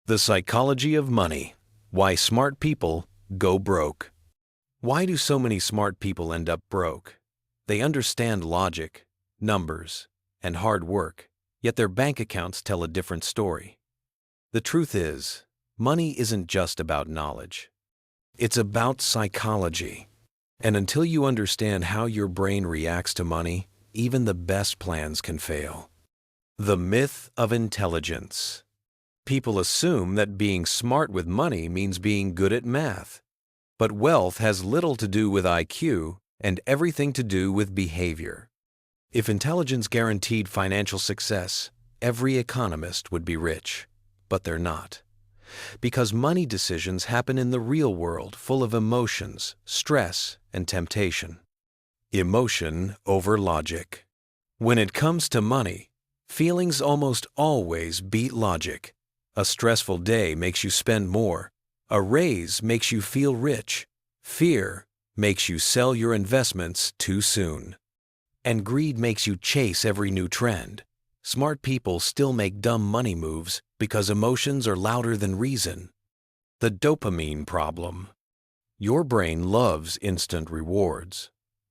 The psychology of money. Why smart people go broke. Why do so many smart people end up broke? They understand logic, numbers, and hard work, yet their bank accounts tell a different story. The truth is, money isn't just about knowledge. It's about psychology. And until you understand how your brain reacts to money, even the best plans can fail. The myth of intelligence. People assume that being smart with money means being good at math. But wealth has little to do with IQ and everything to do with behavior. If intelligence guaranteed financial success, every economist would be rich. But they're not. Because money decisions happen in the real world, full of emotions, stress, and temptation. Emotion over logic. When it comes to money, feelings almost always beat logic. A stressful day makes you spend more. A raise makes you feel rich. Fear makes you sell your investments too soon. And greed makes you chase every new trend. Smart people still make dumb money moves because emotions are louder than reason. The dopamine problem. Your brain loves instant rewards.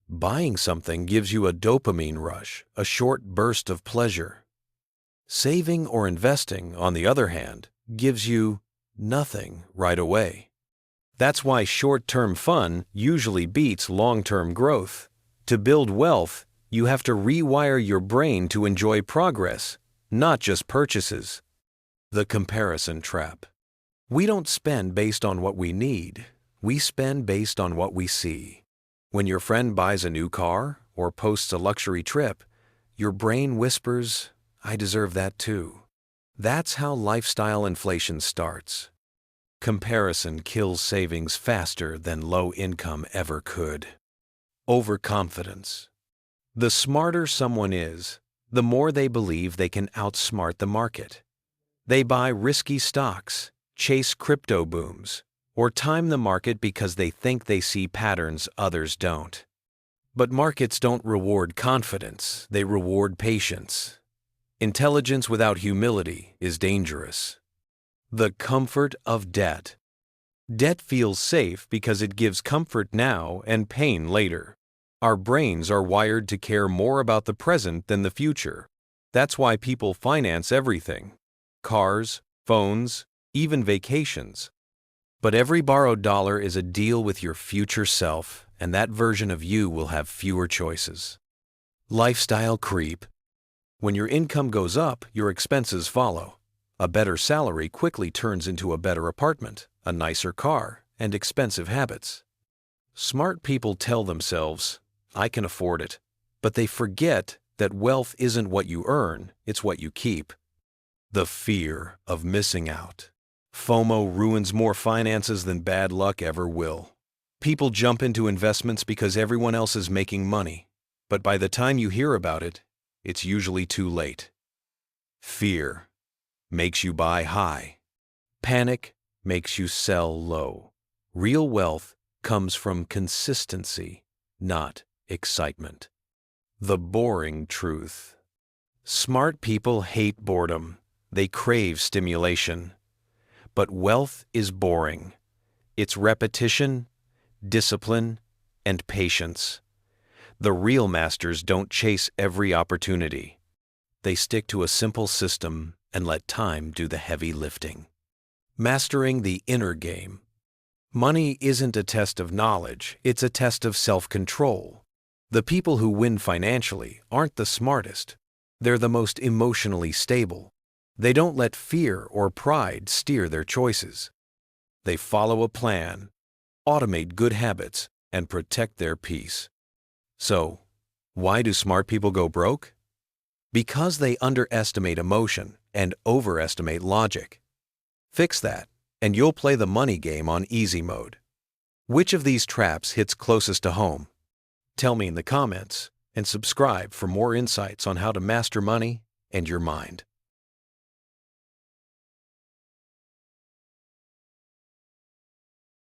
Buying something gives you a dopamine rush, a short burst of pleasure. Saving or investing, on the other hand, gives you nothing right away. That's why short-term fun usually beats long-term growth. To build wealth, you have to rewire your brain to enjoy progress, not just purchases. The comparison trap. We don't spend based on what we need. We spend based on what we see. When your friend buys a new car or posts a luxury trip, your brain whispers, "I deserve that too." That's how lifestyle inflation starts. Comparison kills savings faster than low income ever could. Overconfidence. The smarter someone is, the more they believe they can outsmart the market. They buy risky stocks, chase crypto booms, or time the market because they think they see patterns others don't. But markets don't reward confidence, they reward patience. Intelligence without humility is dangerous. The comfort of debt. Debt feels safe because it gives comfort now and pain later. Our brains are wired to care more about the present than the future. That's why people finance everything. Cars, phones, even vacations. But every borrowed dollar is a deal with your future self, and that version of you will have fewer choices. Lifestyle creep. When your income goes up, your expenses follow. A better salary quickly turns into a better apartment, a nicer car, and expensive habits. Smart people tell themselves, "I can afford it," but they forget that wealth isn't what you earn, it's what you keep. The fear of missing out. FOMO ruins more finances than bad luck ever will. People jump into investments because everyone else is making money, but by the time you hear about it, it's usually too late. Fear makes you buy high. Panic makes you sell low. Real wealth comes from consistency, not excitement. The boring truth. Smart people hate boredom. They crave stimulation. But wealth is boring. It's repetition, discipline, and patience. The real masters don't chase every opportunity. They stick to a simple system and let time do the heavy lifting. Mastering the inner game. Money isn't a test of knowledge, it's a test of self-control. The people who win financially aren't the smartest. They're the most emotionally stable. They don't let fear or pride steer their choices. They follow a plan, automate good habits, and protect their peace. So, why do smart people go broke? Because they underestimate emotion and overestimate logic. Fix that, and you'll play the money game on easy mode. Which of these traps hits closest to home? Tell me in the comments, and subscribe for more insights on how to master money and your mind.